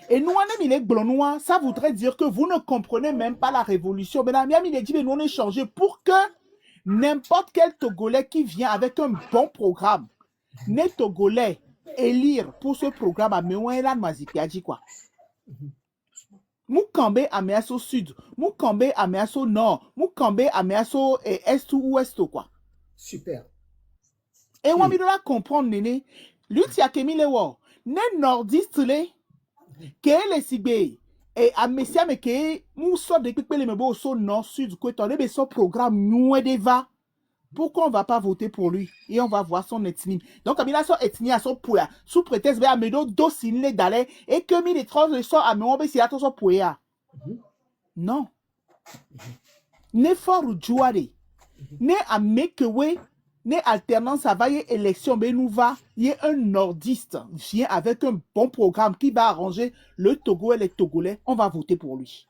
et nous on est les blonnois ça voudrait dire que vous ne comprenez même pas la révolution mais la miami dit mais nous on est changé pour que n'importe quel Togolais qui vient avec un bon programme n'est Togolais élire pour ce programme à Mewela Mazipiadi quoi. Moukambe à Measso Sud, Moukambe à Measso Nord, Moukambe à Measso Est ou Ouest quoi. Super. Et on doit comprendre, Néné, lutte ya kemi le wo, ne nordiste le, ke le sigbe, et à Messia mais que nous sommes des pépés les mebo au nord sud que ton mais son programme nous deva. Pourquoi on va pas voter pour lui et on va voir son ethnie. Donc Amina son ethnie à son pouya sous prétexte be amedo dosine d'aller et que mi les trois sont à mon be si à son pouya. Non. Ne fort jouare. Ne à mekewe ne alternance à vailler élection ben nous va y a un nordiste vient avec un bon programme qui va arranger le Togo et les Togolais, on va voter pour lui.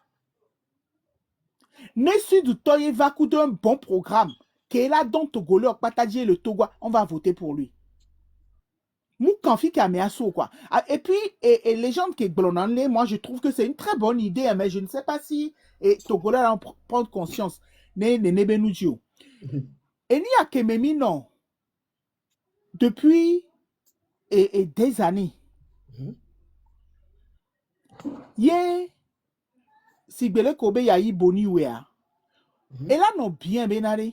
Ne sud toye va coup d'un bon programme qui est là dans Togolais partager le Togo, on va voter pour lui. Mou kanfi kameaso quoi. Et puis et les gens qui blonanle, moi je trouve que c'est une très bonne idée mais je ne sais pas si Togolais en prendre conscience. Ne benujio. Et ni a kememi non. Depuis des années. Yé si bele kobe ya yi boni wea. Et là non bien benare.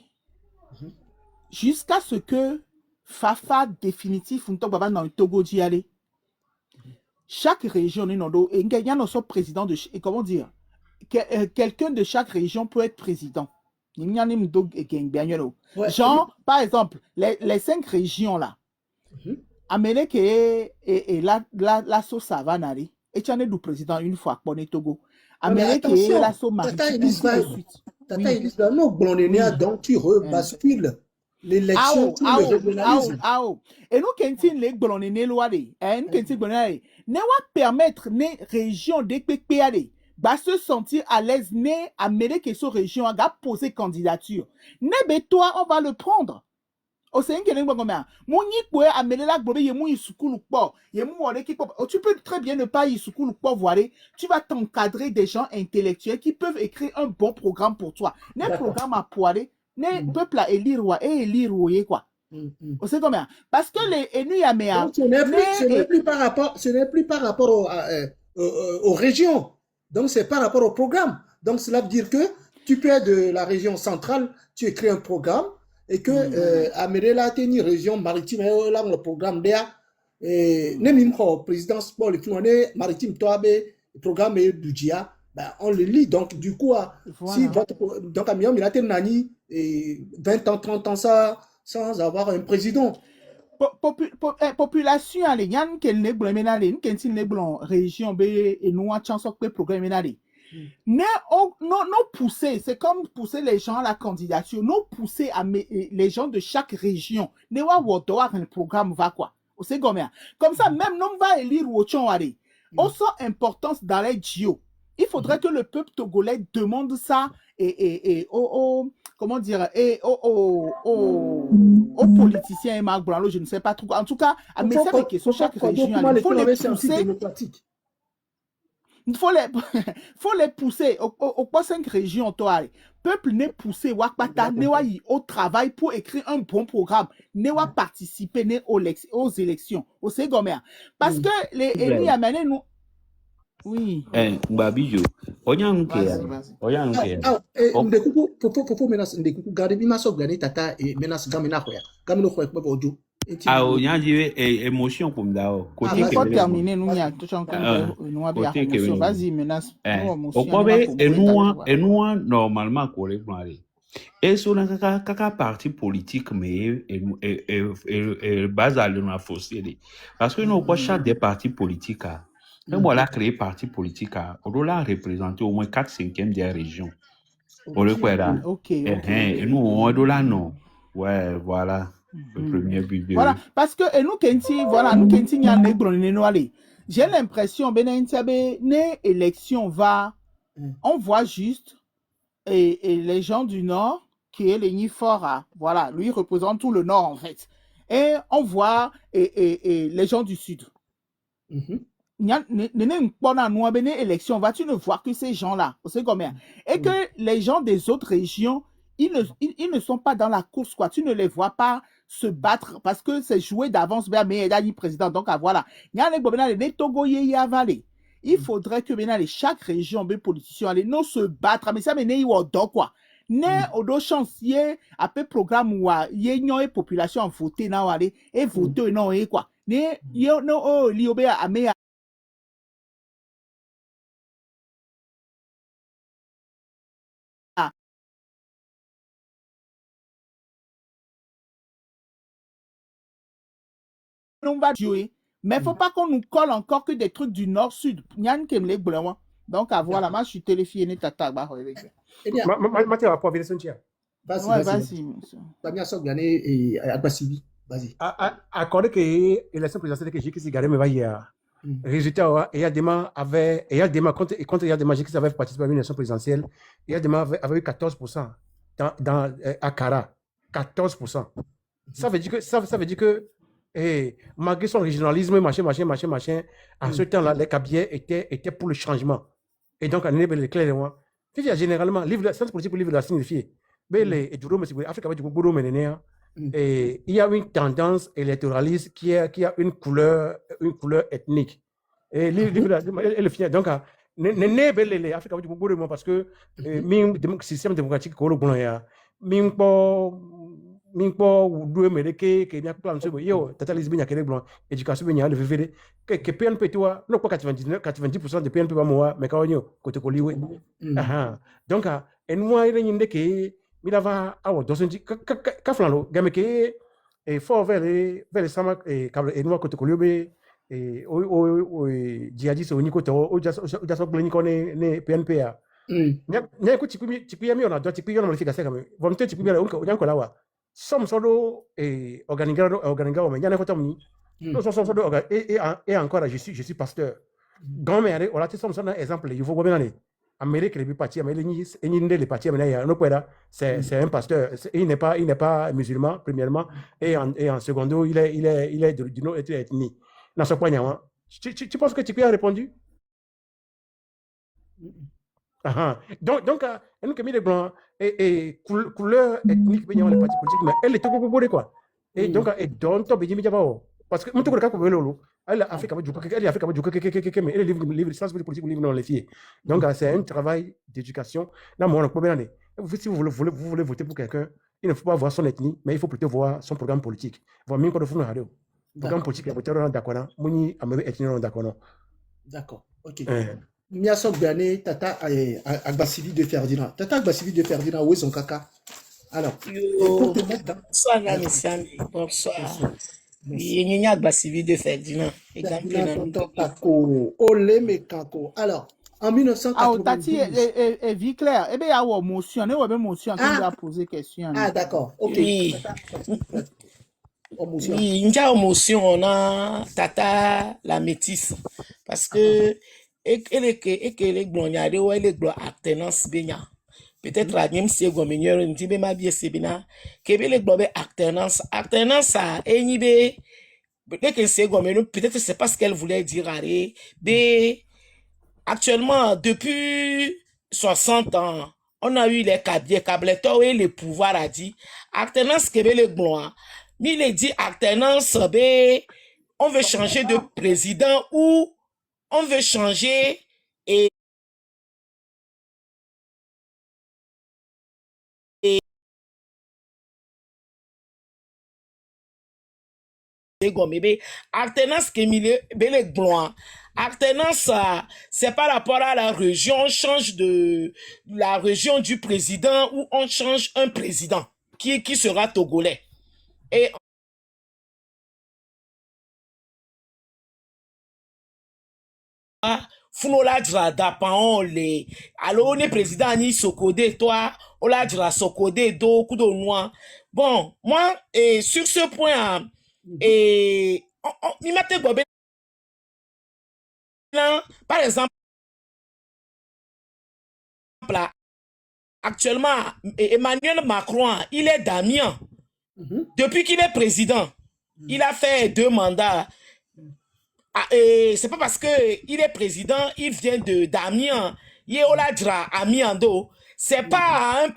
Jusqu'à ce que Fafa définitif on baba dans le Togo d'y aller. Chaque région est non et il y a notre président de et comment dire quelqu'un de chaque région peut être président. Ouais. Genre par exemple les 5 régions là. Amener que et la sauce savane et tu en es du président une fois pour le Togo. Ouais, mais Amener que attention, la sauce Tata maritime Elise ainsi de va, suite. Tata Oui. Elise va, non, blondénia, Oui. donc tu rebascules l'élection, tu le régionalises. Et nous, quand il est blonné, nous permettre les régions de PPAD de se sentir à l'aise, à mêler que ces régions à poser candidature. Toi, on va le prendre. Au sein que tu peux très bien ne pas y voir. Tu vas t'encadrer des gens intellectuels qui peuvent écrire un bon programme pour toi. Les programmes à poiler, les peuples à élire quoi. Vous savez combien? Parce que les Donc, ce n'est plus par rapport aux régions. Donc, c'est par rapport au programme. Donc, cela veut dire que tu peux être de la région centrale, tu écris un programme et que Amédéla a une région maritime, là, le programme d'EA, et le président sport, le maritime, toi, le programme du GIA, ben, on le lit. Donc, du coup, si votre. Donc, Amiom, il a été nani 20 ans, 30 ans, ça, sans avoir un président. Population ale yan ken ne blo menale ken tin ne blo région be et nous en chance que programme menale non pousser, c'est comme pousser les gens à la candidature, non pousser à les gens de chaque région ne wa wodo un programme va quoi au c'est comme ça même non va élire wochon ale aussi importance dans les gio. Il faudrait que le peuple togolais demande ça et comment dire et aux politiciens et Marc Bralo, je ne sais pas trop. En tout cas, à mes que sur chaque région, il faut les pousser. Il faut les pousser au 5 régions toi. Peuple n'est poussé wakpata ne wa au travail pour écrire un bon programme, ne wa participer ne aux élections. Au Ségomère. Parce que les élus amenés nous. Oui. Babijo, Vas-y. Popo menace ndekuku garde bi maso gani tata e menace gamina khoya gamino khoya kwa bojo on y a dit émotion pour me dire côté que pas terminer nous y a tout en nous a bien émotion vas-y menace au problème et nous normalement correctement et sur la kaka parti politique mais et base à la fossé parce que nous pas chaque des partis politiques mais voilà créer parti politique on doit représenter au moins 4/5 des régions on le quoi là et nous on doit non ouais voilà le premier but de... Voilà, parce que nous kenti voilà nous kenti n'y a ne j'ai l'impression ne élection va on voit juste et les gens du nord qui est les Nifora voilà lui représente tout le nord en fait et on voit et les gens du sud élection va tu ne vois que ces gens là c'est combien et que les gens des autres régions ils ne sont pas dans la course quoi tu ne les vois pas se battre parce que c'est joué d'avance mais il y a président donc voilà il faudrait que maintenant chaque région des politiciens allez non se battre mais ça mais quoi ne au dos chancier après programme ou y population voter na aller et voter non et quoi ne yo no liobé à on va jouer. Mais il ne faut pas qu'on nous colle encore que des trucs du nord-sud. Donc, à voir la marche, je suis téléfié. Eh bien, Mathieu va pas venir son tia. vas-y, Ouais, vas-y. vas-y, monsieur. Damien Sogbiane et Agbasibi. Vas-y. Accordé que l'élection présidentielle que j'ai qui s'est garé me va hier. Résultat, il y a des mains avait, il y a des mains contre il y a des mains qui avaient participé à une élection présidentielle. Il y a des mains avait eu 14% à Kara. 14%. Ça veut dire que malgré son régionalisme, machin, à ce temps-là, les Kabyais étaient pour le changement. Et donc, on est clair, moi. Généralement, livre science politique pour livre la signifier. Mais les Afrique avait du Bouro Ménénéa. Et il y a une tendance électoraliste qui a une couleur ethnique. Et le final, donc, les Afrique avait du Bouro parce que le système démocratique que l'on a, Mingpo ou deux médecins qui bien plan sur yo totalisme bien qu'elle blanc éducation bien le vivre que PNP toi non pas 90% de PNP va moi mais quand on côté coliwe donc et nous il y a que il va avoir dans un ka flano game que et fort vers les sama et nous côté coliwe et o djihadiste au niveau o just blanco ne PNP a nya ko tikui mi ona do tikui ona modifica ça comme vont te tikui bien on là wa somme solo et organigaro mais yana ko tamni no so et encore je suis pasteur grand mère on a te somme ça exemple il faut bien aller Amérique les partis mais les partis mais no pueda c'est un pasteur il n'est pas musulman premièrement et en secondo il est d'une autre ethnie dans ce point tu penses que tu as répondu donc nous comme les blancs et couleur ethnique bien les partis politiques mais elle est tout beaucoup quoi et donc et donc to beji parce que nous tout le cas ko lolo elle Afrique avec du elle Afrique avec du mais elle livre sciences politique livre dans les filles donc c'est un travail d'éducation là moi on peut bien aller si vous voulez voter pour quelqu'un il ne faut pas voir son ethnie mais il faut plutôt voir son programme politique voir même quand on fait radio programme politique est voter d'accord muni amebe ethnie d'accord ok Mia Sogbiane, Tata Agbasibi de Ferdinand. Tata Agbasibi de Ferdinand, où est son caca? Alors, pour te mettre dans... Bonsoir, la mission. Bonsoir. Il y a Agbasibi de Ferdinand. Olé me kako. Alors, en 1992... Ah, Tati est vie claire. Eh bien, il y a une motion. Il y a une motion qui doit poser question. Ah, d'accord. Ok. Oui. Oui, il y a une motion. On a Tata la métisse. Parce que... et que les gloniades ou les gloires alternance benya peut-être la même si gomineur ndi be ma bien sebina que les gloires alternance à enibe peut-être que c'est gomineur peut-être c'est pas ce qu'elle voulait dire arrêt actuellement depuis 60 ans on a eu les cabletos et le pouvoir a dit alternance que les gloires mais il dit alternance on veut changer de président ou on veut changer et alternance alternance c'est par rapport à la région on change de la région du président ou on change un président qui sera togolais et Funola dra dapan le alors on est président ni sokode toi on la dra sokode do kudo noir bon moi et sur ce point et ni mate gobe par exemple actuellement Emmanuel Macron il est d'Amiens depuis qu'il est président il a fait 2 mandats. Et c'est pas parce que il est président, il vient d'Amiens, il est au Ladra, Amiando. C'est pas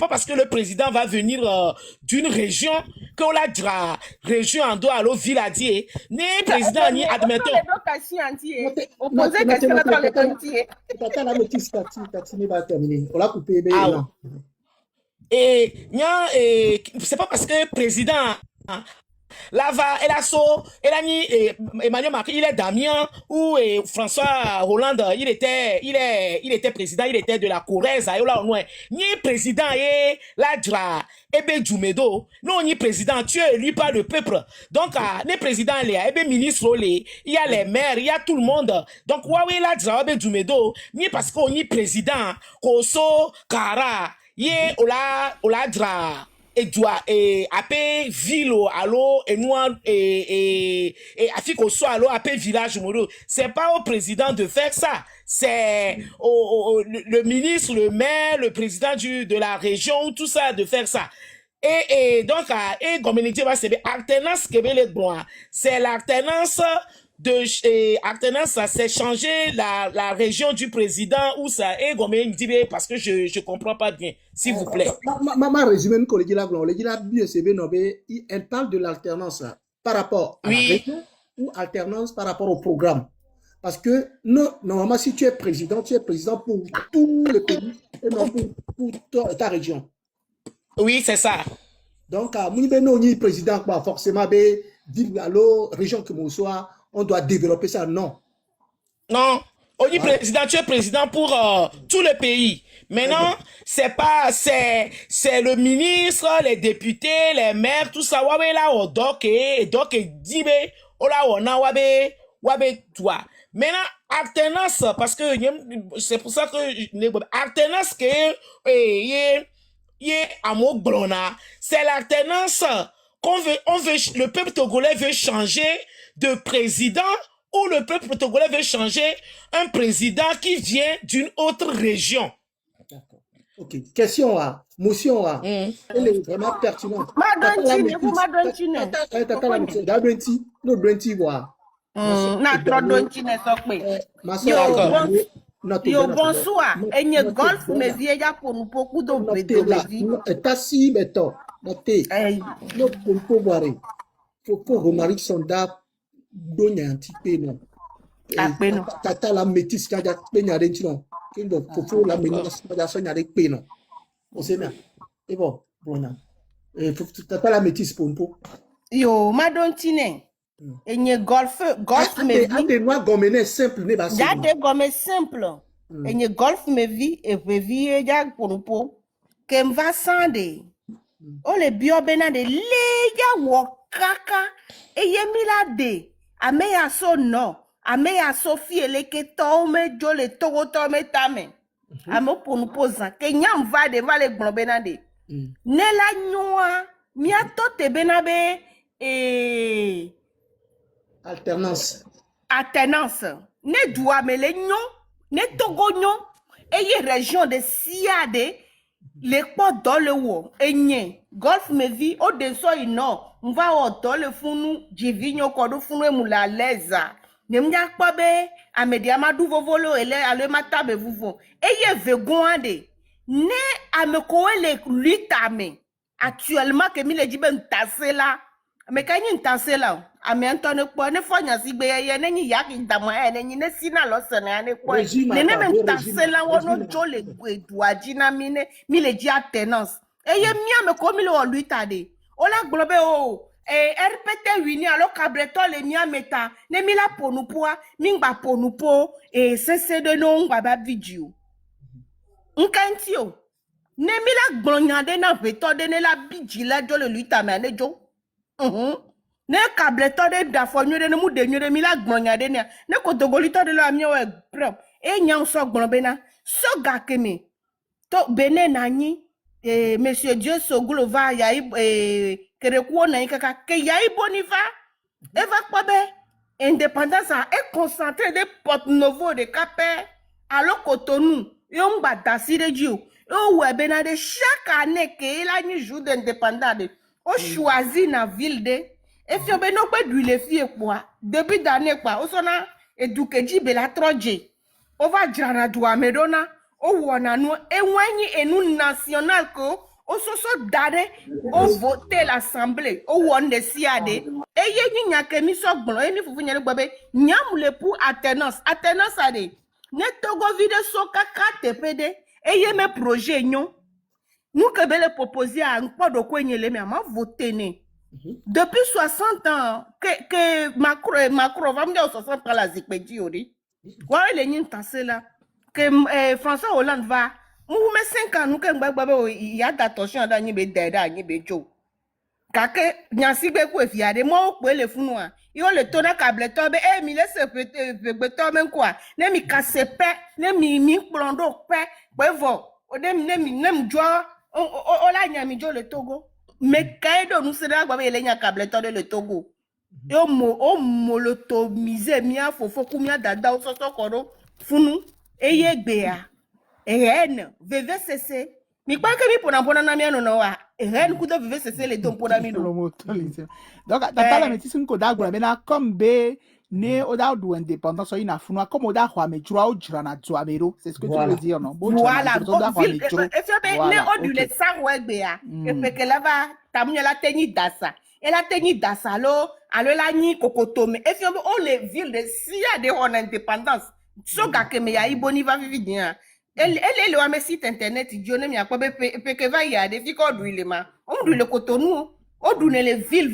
parce que le président va venir d'une région que au Ladra, région Ando, allo Villadier, ni président ni admettons. Opposé question dans les quartiers. Tata la métisse Tati va terminer. On l'a coupé. Et c'est pas parce que le président Là va, elle a so, elle a ni Emmanuel Macron, il est Damien ou François Hollande, il était président, il était de la Corrèze, là au loin. Ni président et la dra, ebe Djumedo, non ni président, tu es élu par le peuple. Donc ni président les, ebe ministre les, il y a les maires, il y a tout le monde. Donc ouais la dra ebe Djumedo, ni parce qu'on ni président, koso kara, ye ola dra. Et doit appeler ville allo et nous et affique au soit allo appeler village moro. C'est pas au président de faire ça, c'est le ministre, le maire, le président de la région, tout ça de faire ça. Et donc et communauté va c'est alternance que les droits, c'est l'alternance alternance, ça c'est changer la région du président ou ça et parce que je comprends pas bien, s'il vous plaît. Ma résumé une collègue là, elle parle de l'alternance par rapport à la région ou alternance par rapport au programme. Parce que normalement, si tu es président pour tout le pays et non pour ta région. Oui, c'est ça. Donc, ni président, forcément, région que mon soit, on doit développer ça, non. Non, on dit président, tu es président pour tout le pays. Maintenant, c'est le ministre, les députés, les maires, tout ça, wabe là, au doc et dibe, ola ona wabe toi. Maintenant, alternance, parce que c'est pour ça que alternance que c'est l'alternance le peuple togolais veut changer de président ou le peuple togolais veut changer un président qui vient d'une autre région. D'accord. Ok. Question A, motion A. Elle est vraiment pertinente. Yo bonsoir. Enye golf me vie ya pour nous beaucoup de vie. Tassi beto. Noté. No pour boire. Faut remarquer son da donya antipe non. Apeno. Tata la métis kaja penya dentino. Kindo faut la métis kaja sonya de peno. On sait bien. Et bon, bon. Faut tata la métis pour un peu. Yo madontine. Enye golf me vie. Des noix gommées simple ne ba. Ya de gomme simple. Enye golf me vie et vie ya pour nous po. Kem va sande. O le bio benade le ya wokaka e yemila de ameya so no ameya so fi eleke to me jo le togo to me tame amo pour nous poser que nyam va de va le gbon benade ne la nyoa mi ato te benabe alternance ne doit me le nyo ne togo nyo e ye région de Siade les potes dans le wo enye golf me vie au deso ino on va au dans le funu jivinyo kodo funu mula leza ne mja kwabe amedi amadu vovolo ele ale matabe vuvo eye vegoande ne amekoele lutame actuellement que mi le diben tasela me kanyi tasela ame antone kwa ne fonya sigbe ye ne nyi yaki damo ne nyi ne sina lo sene ne kwa ne ne me tasela wono jole gweduaji na mine mi le di alternance eye mi ame ko mi le o luitade ola globe o RPT wini alo kabreto le mi ameta ne mi la ponupua mi ngba ponupo cc de no ngba ba video nkantio ne mi la gbonyade na veto de ne la bijila jole luitame ne jo ne kableto de da fo nyure ne mu de nyure mi la gbonya de ne ko dogolito de la mi o pro e nya so gbon na so ga kemi to bene nani monsieur Dieu Soglo va ya kerekuo na ikaka ke ya iboniva e va kwabe indépendance est concentré de Porto Novo de Capé à Cotonou yon ba dasire dio o webena de chaque année que il a ni jour d'indépendance o choisi na ville de et si on beno pe du le fie quoi début d'année quoi o sona edukeji bela troje o va jara doa medona o wona no enwanyi enu national ko o soso dare o voter l'assemblée o won de siade e yenyi nyake mi so gbon e mi fufu nyere gbabe nyamule pour alternance ade ne togo vide so kaka tpd e yeme projet nyon nous que bele proposer à un pas de quoi nyele mais ma voter ne Depuis 60 ans, que Macron va me dire 60 ans la zikpeji ori. Ouais, il est tassé là. Que François Hollande va. Nous met 5 ans, nous que il y a d'attention dans ni be deda ni be jo. Kake nyansi be ku efiade mo pe le funu a. Yo le tona câble tobe mi laisse pe tobe quoi. Ne mi casse pe, ne mi plondo pe, vo. O nem jo o la nyami jo le Togo. Mais quand nous sommes là, il y a un câble de le Togo. Et on molotomise, mia fofo kumia dada o soso koro funu eye gbea. Ren VVCC. Mi kwa ke mi pona na mi anu no wa. Ren ku do VVCC le don pona mi no. Donc tata la métis ko da gura mena comme be ne oda du indépendance ina funu comme oda kwa me jura o jura na tu amero. C'est ce que tu veux dire non? Voilà. Et fait ne o du le sang we gbea. E pe ke la va tamunya la teni dasa. Et la teni dasa lo alo la ni kokotome. Et fait on les villes de sia de on indépendance. So ga ke me ya iboni va vivi bien. Elle le wa me site internet jone mi akwa be pe ke va ya de fi ko du ile ma. On du le Cotonou. On du ne le ville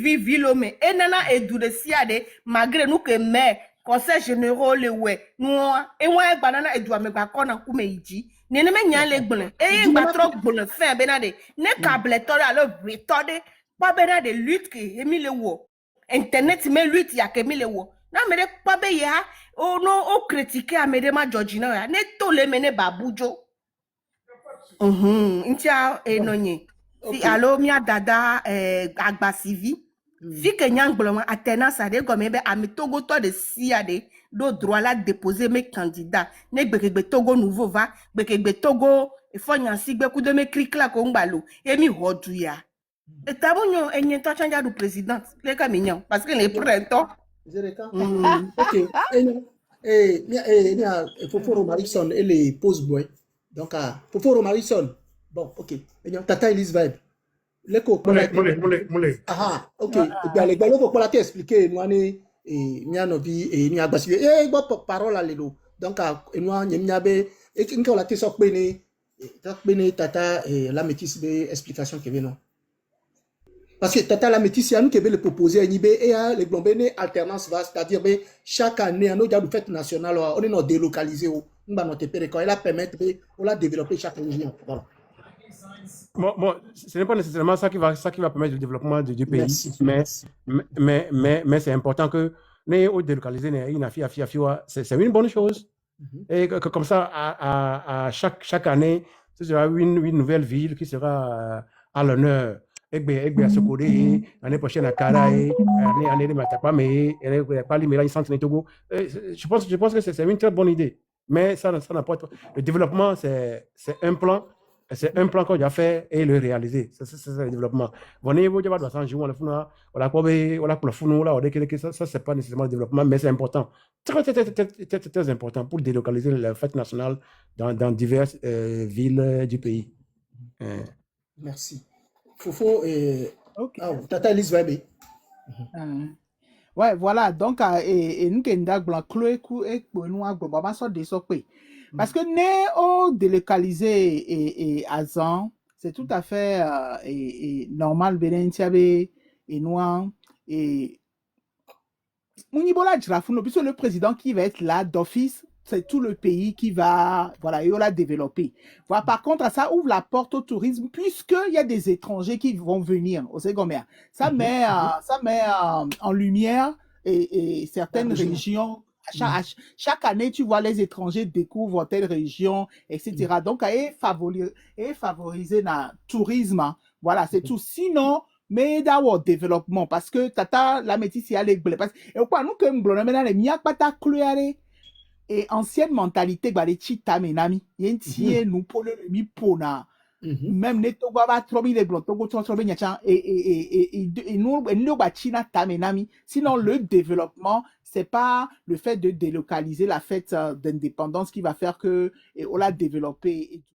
me. Et nana e du de sia de malgré nous que mais conseil généraux le we. Nous et moi banana e du me ba kona ku me iji. Ne me nya le gbon. E ba trop gbon fin benade. Ne câble tore alo retorde. Pas benade lutte que Emile wo. Internet me lutte ya ke Emile wo. Na me de pa be ya. Oh non, o critiquer à Medema Georgina ya. Ne to le mene babujo. Intia enonye. Si alo mia dada agba civi. Si que nyang bloma alternance ade comme be ami Togo to de siade do droit la déposer mes candidats. Ne gbekegbe Togo nouveau va, gbekegbe Togo e fo nyansi gbe ku de me krikla ko ngbalo. E mi hodu ya. E tabonyo enye to chanja du président. Le ka mignon parce que les printemps. Ok. Foforo Marison et les pose boy. Donc, Foforo Marison. Bon, ok. Tata Elise Vibe. Mole. Ah, ok. Et bien, les gars, pour la expliquer, nous, on ni agbasi. Parole à l'élo. Donc, nous, et quand la tête tata, la métisse explication qui vient. Parce que tata la métisse, nous qui le proposer à Nibé et à les blombés alternance vaste, c'est-à-dire chaque année, à nos fêtes nationales, on est délocalisé, on va notre péréquation, elle a permettre de développer chaque région. Voilà. Bon, ce n'est pas nécessairement ça qui va permettre le développement du pays, mais c'est important que nous délocaliser, c'est une bonne chose. Et que, comme ça, à chaque année, ce sera une nouvelle ville qui sera à l'honneur. Egbe à Sokode, l'année prochaine à Karaï, l'année de Matapame, Togo. Je pense que c'est une très bonne idée. Mais ça n'apporte pas. Le développement, c'est un plan. C'est un plan qu'on doit faire et le réaliser. C'est le développement. Ça, c'est pas nécessairement le développement, mais c'est important. Très important pour délocaliser la fête nationale dans diverses villes du pays. Merci. Fofo Okay. Tata Elise Vibe. Ouais, voilà. Donc, et nous, Kenda Blanc, Chloé, et nous, Baba, ça, des sopés. Parce que, né, au délocalisé et Azan, c'est tout à fait normal, Benentiabe, et Noir, et Mounibola Djrafuno, puisque le président qui va être là d'office, c'est tout le pays qui va, voilà, il va développer. Voilà, par contre, ça ouvre la porte au tourisme, puisqu'il y a des étrangers qui vont venir au Ségomère. Ça met en lumière et certaines régions. Chaque année, tu vois, les étrangers découvrent telle région, etc. Donc, favoriser le tourisme. Voilà, c'est tout. Sinon, mais d'avoir développement, parce que tata, la métisse, y a les blés. Et quoi, nous, comme blonde, maintenant, les miak pata kluare, et ancienne mentalité, bah, les chita, menami, yentier, nous, pour le mi pona. Même les togo va trop bien les blancs, togo trop bien, et nous, bah, china, ta, menami. Sinon, le développement, c'est pas le fait de délocaliser la fête d'indépendance qui va faire que, on l'a développé.